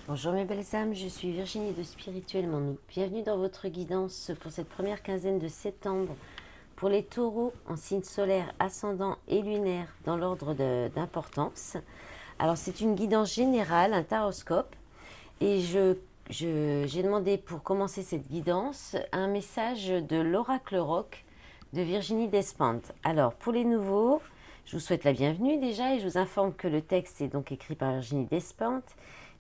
Bonjour mes belles âmes, je suis Virginie de Spirituellement Nous. Bienvenue dans votre guidance pour cette première quinzaine de septembre pour les taureaux en signe solaire, ascendant et lunaire dans l'ordre d'importance. Alors c'est une guidance générale, un taroscope, et j'ai demandé pour commencer cette guidance un message de l'oracle rock de Virginie Despentes. Alors pour les nouveaux, je vous souhaite la bienvenue déjà et je vous informe que le texte est donc écrit par Virginie Despentes,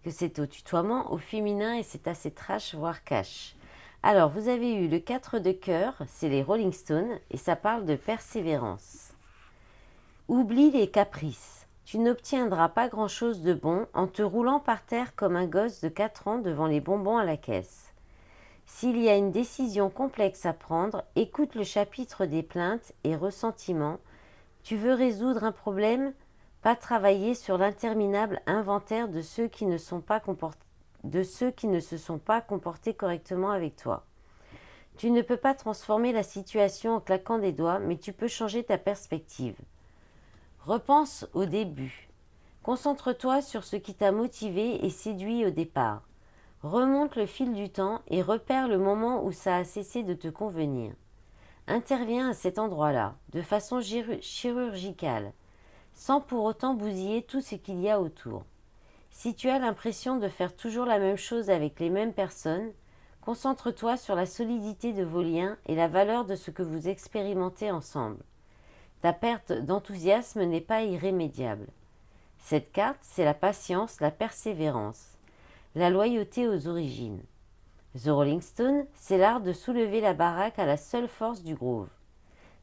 que c'est au tutoiement, au féminin et c'est assez trash voire cash. Alors vous avez eu le 4 de cœur, c'est les Rolling Stones et ça parle de persévérance. Oublie les caprices. Tu n'obtiendras pas grand-chose de bon en te roulant par terre comme un gosse de 4 ans devant les bonbons à la caisse. S'il y a une décision complexe à prendre, écoute le chapitre des plaintes et ressentiments. Tu veux résoudre un problème? Pas travailler sur l'interminable inventaire de ceux qui ne se sont pas comportés correctement avec toi. Tu ne peux pas transformer la situation en claquant des doigts, mais tu peux changer ta perspective. Repense au début. Concentre-toi sur ce qui t'a motivé et séduit au départ. Remonte le fil du temps et repère le moment où ça a cessé de te convenir. Interviens à cet endroit-là, de façon chirurgicale, sans pour autant bousiller tout ce qu'il y a autour. Si tu as l'impression de faire toujours la même chose avec les mêmes personnes, concentre-toi sur la solidité de vos liens et la valeur de ce que vous expérimentez ensemble. Ta perte d'enthousiasme n'est pas irrémédiable. Cette carte, c'est la patience, la persévérance, la loyauté aux origines. The Rolling Stone, c'est l'art de soulever la baraque à la seule force du groove.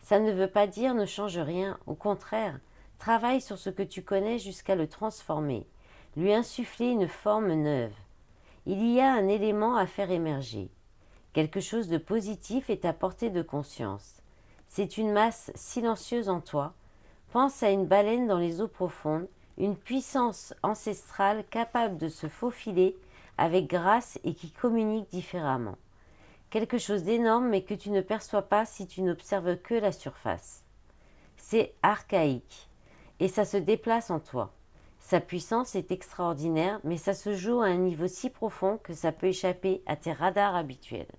Ça ne veut pas dire ne change rien, au contraire, travaille sur ce que tu connais jusqu'à le transformer, lui insuffler une forme neuve. Il y a un élément à faire émerger. Quelque chose de positif est à portée de conscience. C'est une masse silencieuse en toi. Pense à une baleine dans les eaux profondes, une puissance ancestrale capable de se faufiler avec grâce et qui communique différemment. Quelque chose d'énorme mais que tu ne perçois pas si tu n'observes que la surface. C'est archaïque et ça se déplace en toi. Sa puissance est extraordinaire mais ça se joue à un niveau si profond que ça peut échapper à tes radars habituels.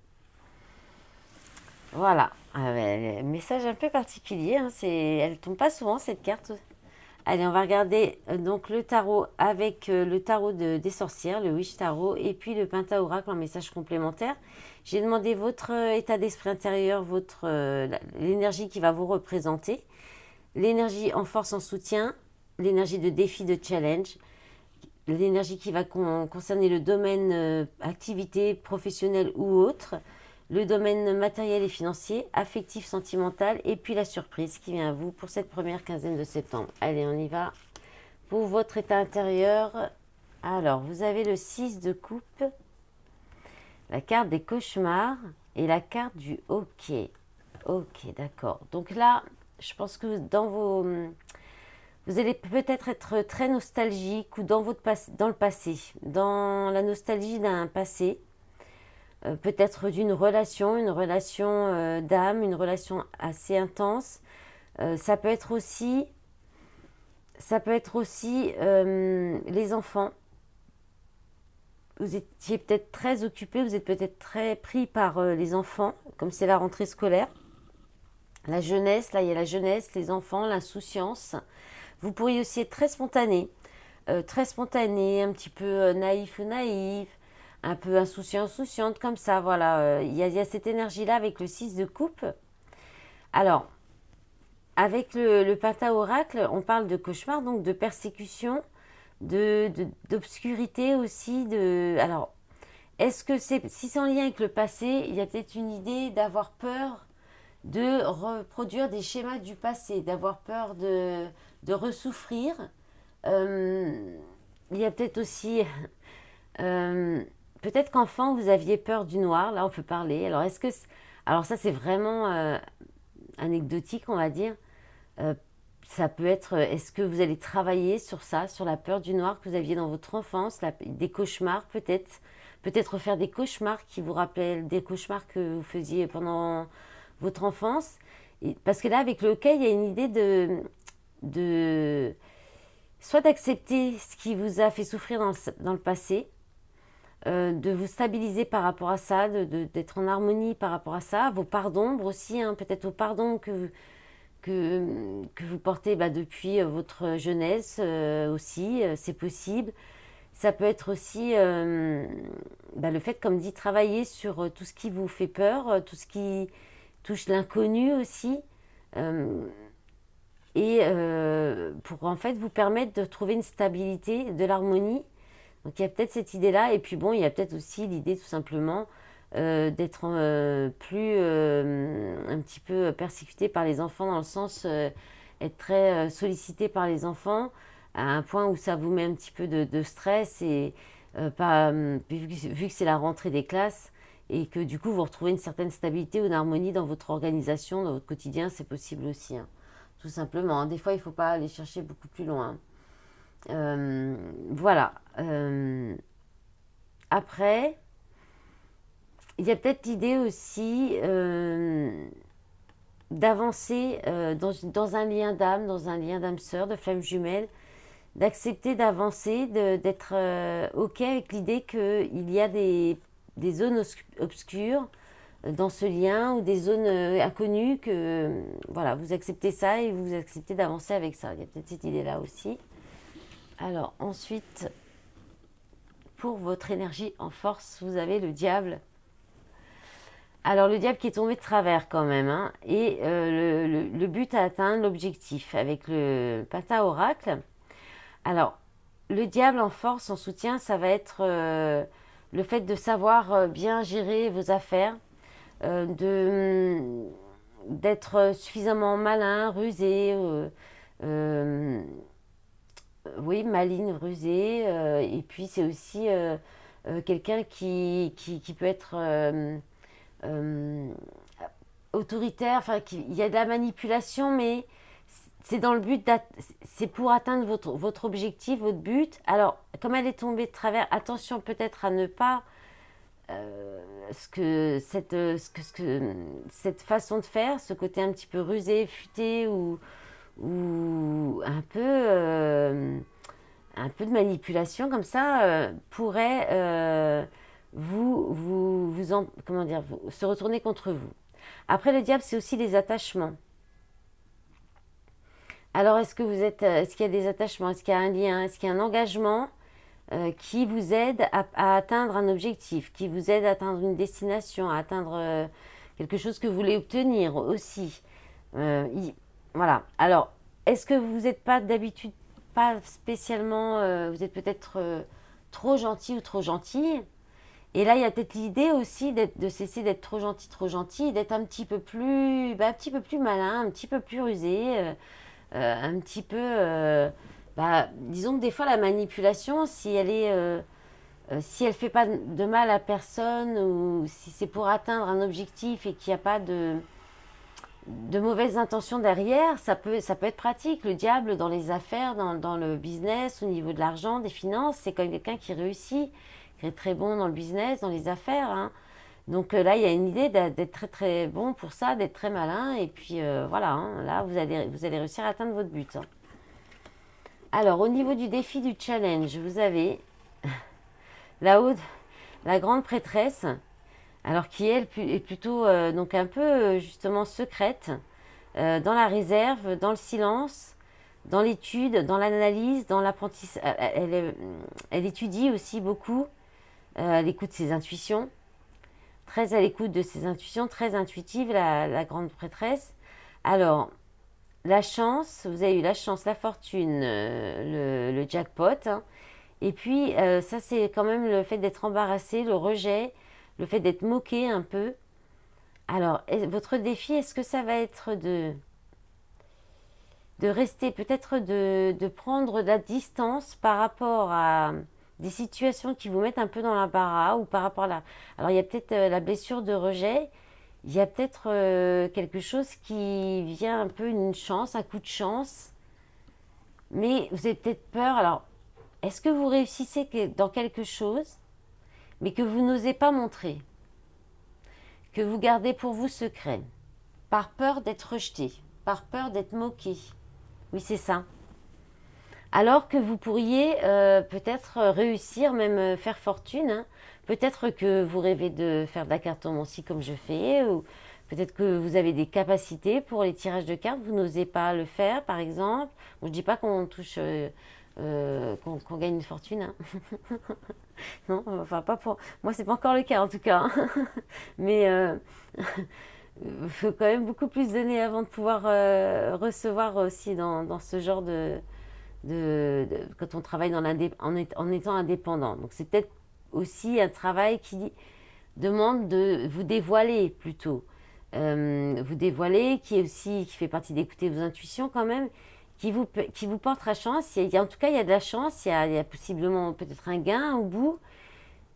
Voilà, message un peu particulier, hein, elle tombe pas souvent cette carte. Allez, on va regarder donc le tarot avec le tarot des sorcières, le Wish Tarot, et puis le Pentaoracle en message complémentaire. J'ai demandé votre état d'esprit intérieur, l'énergie qui va vous représenter, l'énergie en force, en soutien, l'énergie de défi, de challenge, l'énergie qui va concerner le domaine activité professionnelle ou autre, le domaine matériel et financier, affectif, sentimental, et puis la surprise qui vient à vous pour cette première quinzaine de septembre. Allez, on y va. Pour votre état intérieur, alors, vous avez le 6 de coupe, la carte des cauchemars et la carte du hockey. Ok, d'accord. Donc là, je pense que vous allez peut-être être très nostalgique ou dans le passé, dans la nostalgie d'un passé. Peut-être d'une relation, une relation d'âme, une relation assez intense. Ça peut être aussi les enfants. Vous étiez peut-être très occupé, vous êtes peut-être très pris par les enfants, comme c'est la rentrée scolaire. La jeunesse, là il y a la jeunesse, les enfants, l'insouciance. Vous pourriez aussi être très spontané, un petit peu naïf ou naïve, un peu insouciante comme ça, voilà. Il y a cette énergie-là avec le 6 de coupe. Alors, avec le Pentaoracle, on parle de cauchemar, donc de persécution, d'obscurité aussi. Alors, si c'est en lien avec le passé, il y a peut-être une idée d'avoir peur de reproduire des schémas du passé, d'avoir peur de ressouffrir. Il y a peut-être aussi... peut-être qu'enfant, vous aviez peur du noir. Là, on peut parler. Alors ça, c'est vraiment anecdotique, on va dire. Ça peut être... Est-ce que vous allez travailler sur ça, sur la peur du noir que vous aviez dans votre enfance, des cauchemars peut-être. Peut-être faire des cauchemars qui vous rappellent des cauchemars que vous faisiez pendant votre enfance. Parce que là, avec le hockey, il y a une idée de soit d'accepter ce qui vous a fait souffrir dans le passé, de vous stabiliser par rapport à ça, d'être en harmonie par rapport à ça. Vos parts d'ombre aussi, hein, peut-être vos parts d'ombre que vous portez depuis votre jeunesse aussi, c'est possible. Ça peut être aussi le fait, comme dit, travailler sur tout ce qui vous fait peur, tout ce qui touche l'inconnu aussi. Euh, pour en fait vous permettre de trouver une stabilité, de l'harmonie. Donc il y a peut-être cette idée-là. Et puis bon, il y a peut-être aussi l'idée tout simplement d'être plus un petit peu persécuté par les enfants, dans le sens être très sollicité par les enfants à un point où ça vous met un petit peu de stress et pas, vu que c'est la rentrée des classes et que du coup vous retrouvez une certaine stabilité ou une harmonie dans votre organisation, dans votre quotidien, c'est possible aussi, hein, tout simplement, hein. Des fois il ne faut pas aller chercher beaucoup plus loin. Voilà. Après, il y a peut-être l'idée aussi d'avancer dans un lien d'âme, dans un lien d'âme sœur, de flamme jumelle, d'accepter d'avancer, d'être OK avec l'idée qu'il y a des zones obscures dans ce lien ou des zones inconnues, que voilà, vous acceptez ça et vous acceptez d'avancer avec ça. Il y a peut-être cette idée-là aussi. Alors ensuite, pour votre énergie en force, vous avez le diable. Alors le diable qui est tombé de travers quand même, hein, et le but à atteindre, l'objectif, avec le penta-oracle. Alors, le diable en force, en soutien, ça va être le fait de savoir bien gérer vos affaires, d'être suffisamment malin, rusé, oui, maligne, rusé, et puis c'est aussi quelqu'un qui peut être euh, autoritaire, enfin, il y a de la manipulation, mais c'est dans le but, c'est pour atteindre votre objectif, votre but. Alors, comme elle est tombée de travers, attention peut-être à ne pas cette façon de faire, ce côté un petit peu rusé, futé ou un peu de manipulation comme ça pourrait comment dire, se retourner contre vous. Après, le diable, c'est aussi les attachements. Alors, est-ce qu'il y a des attachements? Est-ce qu'il y a un lien? Est-ce qu'il y a un engagement qui vous aide à atteindre un objectif, qui vous aide à atteindre une destination, à atteindre quelque chose que vous voulez obtenir aussi? Voilà. Alors, est-ce que vous n'êtes pas d'habitude, pas spécialement, vous êtes peut-être trop gentil ou trop gentille? Et là, il y a peut-être l'idée aussi de cesser d'être trop gentil, d'être un petit peu plus malin, un petit peu plus rusé, un petit peu, disons que des fois la manipulation, si elle fait pas de mal à personne ou si c'est pour atteindre un objectif et qu'il n'y a pas de mauvaises intentions derrière, ça peut être pratique. Le diable dans les affaires, dans le business, au niveau de l'argent, des finances, c'est comme quelqu'un qui réussit, qui est très bon dans le business, dans les affaires, hein. Donc là, il y a une idée d'être très très bon pour ça, d'être très malin. Et puis voilà, hein, là, vous allez réussir à atteindre votre but, hein. Alors, au niveau du défi du challenge, vous avez là-haut la grande prêtresse, alors qui elle est plutôt donc un peu justement secrète, dans la réserve, dans le silence, dans l'étude, dans l'analyse, dans l'apprentissage. Elle étudie aussi beaucoup, elle écoute ses intuitions, très à l'écoute de ses intuitions, très intuitive, la grande prêtresse. Alors, la chance, vous avez eu la chance, la fortune, le jackpot, hein. Et puis, ça, c'est quand même le fait d'être embarrassé, le rejet, le fait d'être moqué un peu. Alors, votre défi, est-ce que ça va être de rester, peut-être de prendre de la distance par rapport à des situations qui vous mettent un peu dans l'embarras ou par rapport à la... Alors, il y a peut-être la blessure de rejet, il y a peut-être quelque chose qui vient un peu, une chance, un coup de chance, mais vous avez peut-être peur. Alors, est-ce que vous réussissez dans quelque chose, mais que vous n'osez pas montrer, que vous gardez pour vous secret, par peur d'être rejeté, par peur d'être moqué? Oui, c'est ça. Alors que vous pourriez peut-être réussir, même faire fortune, hein. Peut-être que vous rêvez de faire de la cartomancie comme je fais, ou peut-être que vous avez des capacités pour les tirages de cartes, vous n'osez pas le faire, par exemple. Bon, je dis pas qu'on touche, qu'on gagne une fortune, hein. Non, enfin pas pour moi, c'est pas encore le cas en tout cas, hein. Mais il faut quand même beaucoup plus donner avant de pouvoir recevoir aussi dans ce genre quand on travaille en étant indépendant. Donc c'est peut-être aussi un travail qui demande de vous dévoiler plutôt. Vous dévoiler, qui fait partie d'écouter vos intuitions quand même, qui vous portera chance. En tout cas, il y a de la chance, il y a possiblement peut-être un gain au bout,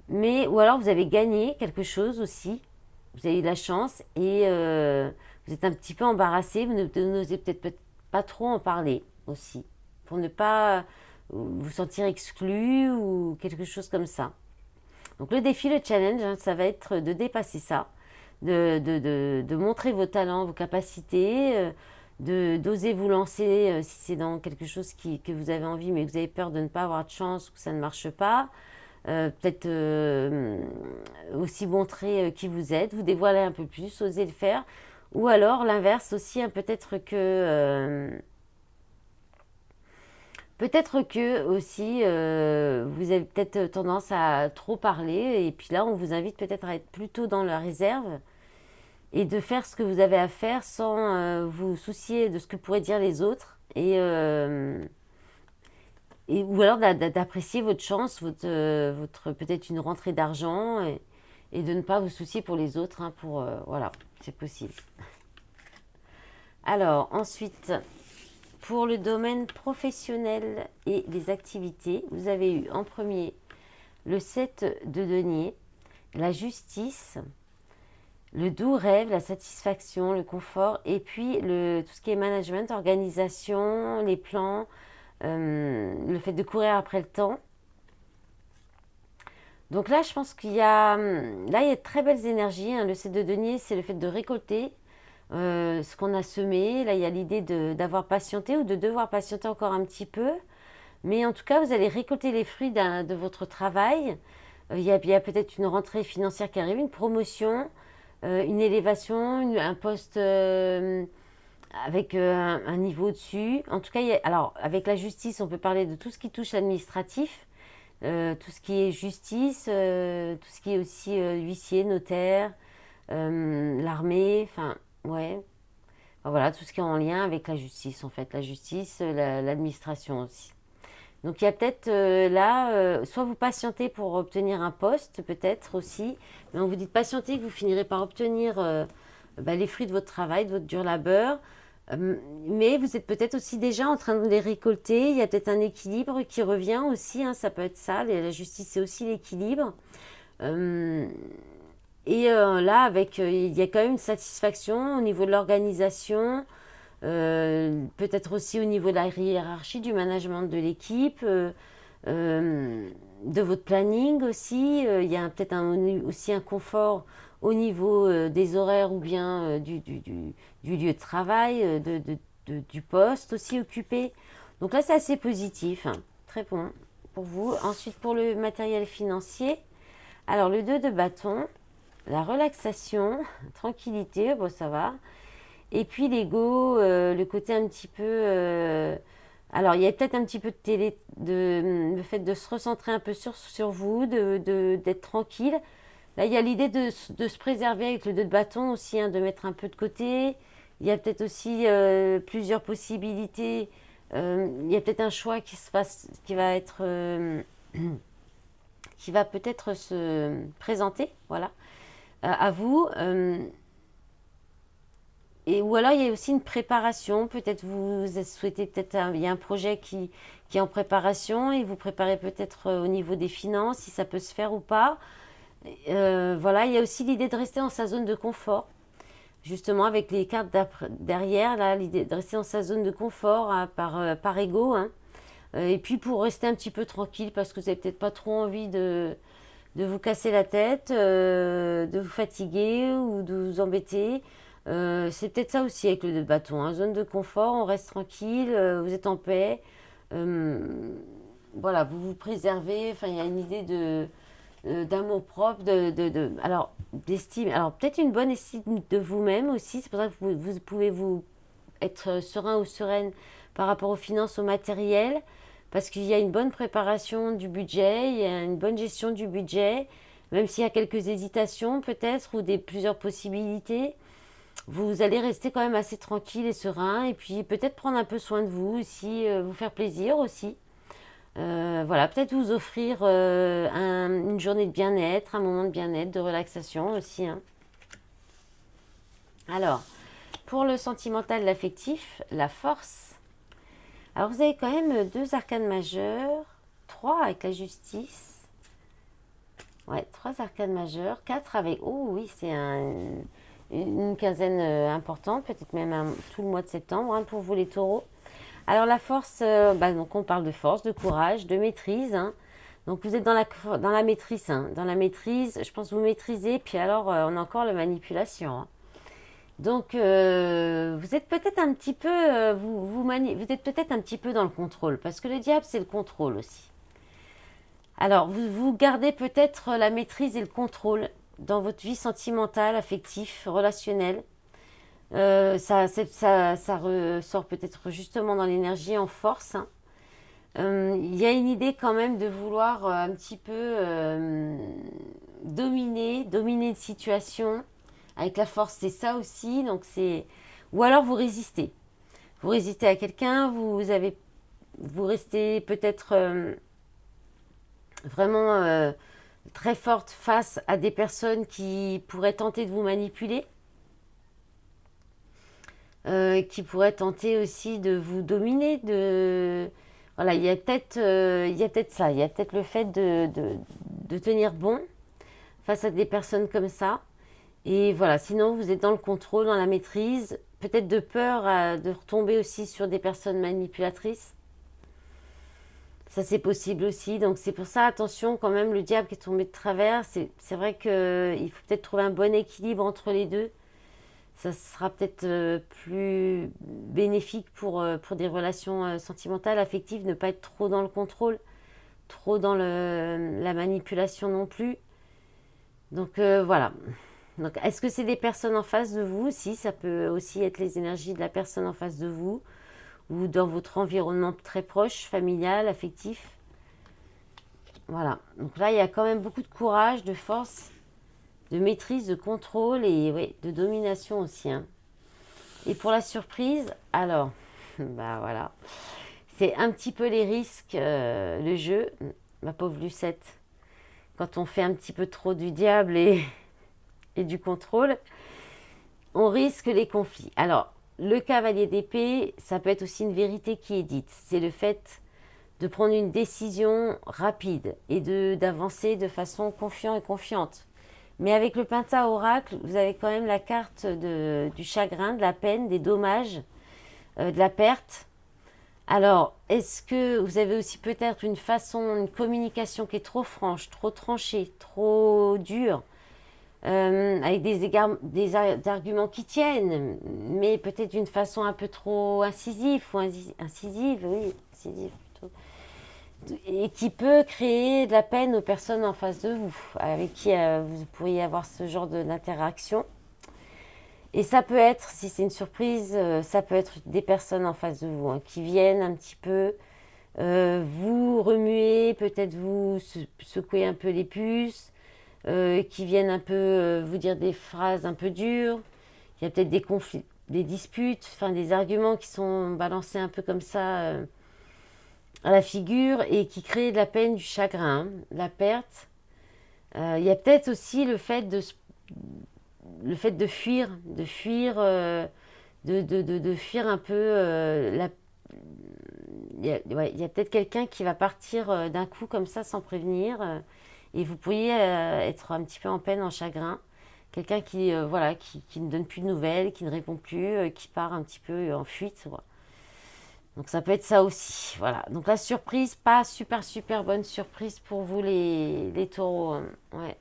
mais ou alors vous avez gagné quelque chose aussi. Vous avez eu de la chance et vous êtes un petit peu embarrassé, vous n'osez peut-être pas trop en parler aussi, pour ne pas vous sentir exclu ou quelque chose comme ça. Donc le défi, le challenge, hein, ça va être de dépasser ça, de montrer vos talents, vos capacités, d'oser vous lancer si c'est dans quelque chose que vous avez envie mais que vous avez peur de ne pas avoir de chance ou que ça ne marche pas. Peut-être aussi montrer qui vous êtes, vous dévoiler un peu plus, oser le faire. Ou alors l'inverse aussi, hein, peut-être que aussi vous avez peut-être tendance à trop parler et puis là on vous invite peut-être à être plutôt dans la réserve et de faire ce que vous avez à faire sans vous soucier de ce que pourraient dire les autres ou alors d'apprécier votre chance, votre peut-être une rentrée d'argent et de ne pas vous soucier pour les autres, hein, voilà, c'est possible. Alors ensuite, pour le domaine professionnel et les activités, vous avez eu en premier le 7 de denier, la justice, le doux rêve, la satisfaction, le confort, et puis tout ce qui est management, organisation, les plans, le fait de courir après le temps. Donc là, je pense qu'il y a de très belles énergies, hein. Le 7 de denier, c'est le fait de récolter ce qu'on a semé. Là, il y a l'idée d'avoir patienté ou de devoir patienter encore un petit peu. Mais en tout cas, vous allez récolter les fruits de votre travail. Il y a peut-être une rentrée financière qui arrive, une promotion, une élévation, un poste avec un niveau au-dessus. En tout cas, alors avec la justice, on peut parler de tout ce qui touche l'administratif, tout ce qui est justice, tout ce qui est aussi huissier, notaire, l'armée, enfin, ouais. Enfin, voilà, tout ce qui est en lien avec la justice, en fait. La justice, l'administration aussi. Donc il y a peut-être là, soit vous patientez pour obtenir un poste, peut-être aussi, mais on vous dit de patienter que vous finirez par obtenir les fruits de votre travail, de votre dur labeur, mais vous êtes peut-être aussi déjà en train de les récolter. Il y a peut-être un équilibre qui revient aussi, hein, ça peut être ça, la justice c'est aussi l'équilibre. Là, il y a quand même une satisfaction au niveau de l'organisation, peut-être aussi au niveau de la hiérarchie, du management de l'équipe, de votre planning aussi. Il y a peut-être aussi un confort au niveau des horaires ou bien du lieu de travail, du poste aussi occupé. Donc là, c'est assez positif, hein. Très bon pour vous. Ensuite, pour le matériel financier, alors le 2 de bâton, la relaxation, tranquillité, bon ça va. Et puis l'ego, le côté un petit peu... alors il y a peut-être un petit peu le fait de se recentrer un peu sur vous, d'être tranquille. Là il y a l'idée de se préserver avec le 2 de bâton aussi, hein, de mettre un peu de côté. Il y a peut-être aussi plusieurs possibilités. Il y a peut-être un choix qui va être... qui va peut-être se présenter, voilà, à vous. Ou alors il y a aussi une préparation, peut-être vous souhaitez, il y a un projet qui est en préparation et vous préparez peut-être au niveau des finances, si ça peut se faire ou pas. Voilà, il y a aussi l'idée de rester dans sa zone de confort, justement avec les cartes derrière, là, l'idée de rester dans sa zone de confort, hein, par ego, hein. Et puis pour rester un petit peu tranquille, parce que vous n'avez peut-être pas trop envie de vous casser la tête, de vous fatiguer ou de vous embêter. C'est peut-être ça aussi avec le 2 de bâton, hein. Zone de confort, on reste tranquille, vous êtes en paix. Euh, voilà, vous vous préservez. Enfin, il y a une idée d'amour propre, alors d'estime. Alors peut-être une bonne estime de vous-même aussi. C'est pour ça que vous pouvez vous être serein ou sereine par rapport aux finances, au matériel, parce qu'il y a une bonne préparation du budget, il y a une bonne gestion du budget, même s'il y a quelques hésitations peut-être ou plusieurs possibilités. Vous allez rester quand même assez tranquille et serein, et puis peut-être prendre un peu soin de vous aussi, vous faire plaisir aussi. Voilà, peut-être vous offrir une journée de bien-être, un moment de bien-être, de relaxation aussi, hein. Alors, pour le sentimental, l'affectif, la force. Alors, vous avez quand même deux arcanes majeures, trois avec la justice. Ouais, trois arcanes majeures, quatre avec... Oh oui, c'est une quinzaine importante, peut-être même tout le mois de septembre, hein, pour vous les taureaux. Alors la force, donc on parle de force, de courage, de maîtrise, hein. Donc vous êtes dans la maîtrise, hein. Dans la maîtrise, je pense que vous maîtrisez, puis alors on a encore la manipulation, hein. Donc vous êtes peut-être un petit peu, vous êtes peut-être un petit peu dans le contrôle, parce que le diable c'est le contrôle aussi. Alors vous gardez peut-être la maîtrise et le contrôle dans votre vie sentimentale, affective, relationnelle. Ça ressort peut-être justement dans l'énergie en force, hein. Il y a une idée quand même de vouloir un petit peu dominer une situation avec la force, c'est ça aussi. Donc c'est ou alors vous résistez. Vous résistez à quelqu'un, vous restez peut-être vraiment très forte face à des personnes qui pourraient tenter de vous manipuler, qui pourraient tenter aussi de vous dominer, voilà, il y a peut-être ça, il y a peut-être le fait de tenir bon face à des personnes comme ça. Et voilà, sinon vous êtes dans le contrôle, dans la maîtrise, peut-être de peur de retomber aussi sur des personnes manipulatrices. Ça c'est possible aussi, donc c'est pour ça, attention quand même, le diable qui est tombé de travers, c'est vrai qu'il faut peut-être trouver un bon équilibre entre les deux. Ça sera peut-être plus bénéfique pour des relations sentimentales, affectives, ne pas être trop dans le contrôle, trop dans la manipulation non plus. Donc voilà. Donc, est-ce que c'est des personnes en face de vous? Si, ça peut aussi être les énergies de la personne en face de vous ou dans votre environnement très proche, familial, affectif. Voilà. Donc là, il y a quand même beaucoup de courage, de force, de maîtrise, de contrôle et oui, de domination aussi, hein. Et pour la surprise, alors, bah voilà, c'est un petit peu les risques, le jeu, ma pauvre Lucette. Quand on fait un petit peu trop du diable et du contrôle, on risque les conflits. Alors, le cavalier d'épée, ça peut être aussi une vérité qui est dite. C'est le fait de prendre une décision rapide et d'avancer de façon confiante et confiante. Mais avec le penta-oracle, vous avez quand même la carte du chagrin, de la peine, des dommages, de la perte. Alors, est-ce que vous avez aussi peut-être une communication qui est trop franche, trop tranchée, trop dure, avec des arguments qui tiennent, mais peut-être d'une façon un peu trop incisive, incisive, oui, incisive plutôt, et qui peut créer de la peine aux personnes en face de vous, avec qui vous pourriez avoir ce genre d'interaction. Et ça peut être, si c'est une surprise, ça peut être des personnes en face de vous, hein, qui viennent un petit peu vous remuer, peut-être vous secouer un peu les puces, qui viennent un peu vous dire des phrases un peu dures. Il y a peut-être des conflits, des disputes, enfin des arguments qui sont balancés un peu comme ça à la figure et qui créent de la peine, du chagrin, de la perte. Il y a peut-être aussi le fait de fuir, de fuir un peu il y a peut-être quelqu'un qui va partir d'un coup comme ça sans prévenir, et vous pourriez être un petit peu en peine, en chagrin. Quelqu'un qui ne donne plus de nouvelles, qui ne répond plus, qui part un petit peu en fuite, quoi. Donc ça peut être ça aussi. Voilà. Donc la surprise, pas super super bonne surprise pour vous les taureaux, hein. Ouais.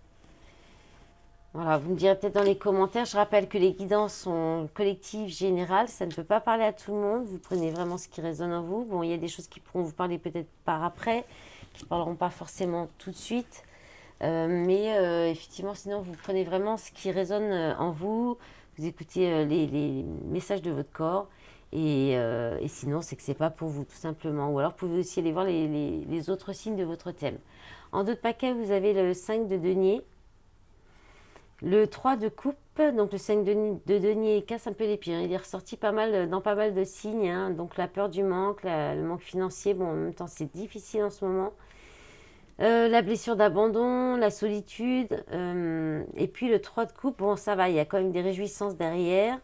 Voilà, vous me direz peut-être dans les commentaires. Je rappelle que les guidances sont collectives, générales. Ça ne peut pas parler à tout le monde. Vous prenez vraiment ce qui résonne en vous. Bon, il y a des choses qui pourront vous parler peut-être par après, qui ne parleront pas forcément tout de suite. Mais effectivement, sinon, vous prenez vraiment ce qui résonne en vous. Vous écoutez les messages de votre corps. Et sinon, c'est que c'est pas pour vous, tout simplement. Ou alors, vous pouvez aussi aller voir les autres signes de votre thème. En d'autres paquets, vous avez le 5 de denier. Le 3 de coupe, donc le 5 de denier casse un peu les pieds. Il est ressorti pas mal, dans pas mal de signes. Hein. Donc la peur du manque, le manque financier. Bon, en même temps, c'est difficile en ce moment. La blessure d'abandon, la solitude. Et puis le 3 de coupe, bon, ça va, il y a quand même des réjouissances derrière.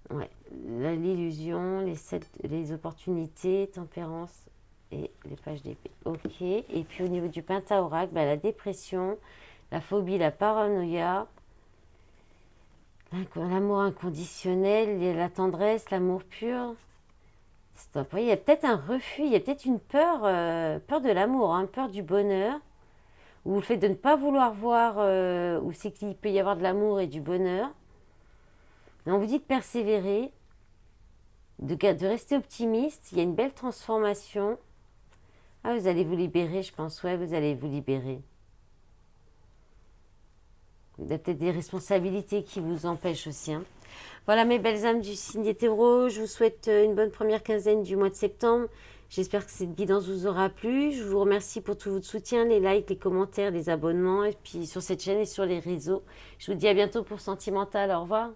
Ouais, l'illusion, les opportunités, tempérance et les pages d'épée. Ok. Et puis au niveau du pentaoracle, bah, la dépression, la phobie, la paranoïa, l'amour inconditionnel, la tendresse, l'amour pur. Stop. Oui, il y a peut-être un refus, il y a peut-être une peur, peur de l'amour, hein, peur du bonheur, ou le fait de ne pas vouloir voir où c'est qu'il peut y avoir de l'amour et du bonheur. Mais on vous dit de persévérer, de rester optimiste. Il y a une belle transformation. Ah, vous allez vous libérer, je pense. Ouais, vous allez vous libérer. Il y a peut-être des responsabilités qui vous empêchent aussi. Hein. Voilà mes belles âmes du signe des Taureaux. Je vous souhaite une bonne première quinzaine du mois de septembre. J'espère que cette guidance vous aura plu. Je vous remercie pour tout votre soutien, les likes, les commentaires, les abonnements, et puis sur cette chaîne et sur les réseaux. Je vous dis à bientôt pour Sentimental. Au revoir.